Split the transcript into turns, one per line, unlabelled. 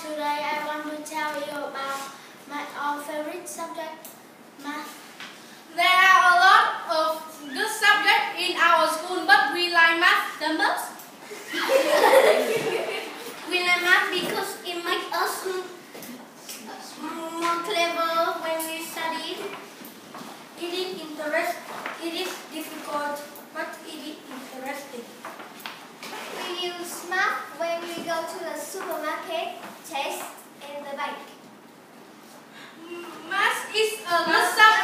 Today I want to tell you about our favorite subject, math.
There are a lot of good subjects in our school, but we like math the most.
We like math because it makes us more clever when we study. It is difficult, but it is interesting.
We use math when we go to the supermarket, test, and the bank.
Math is a good subject.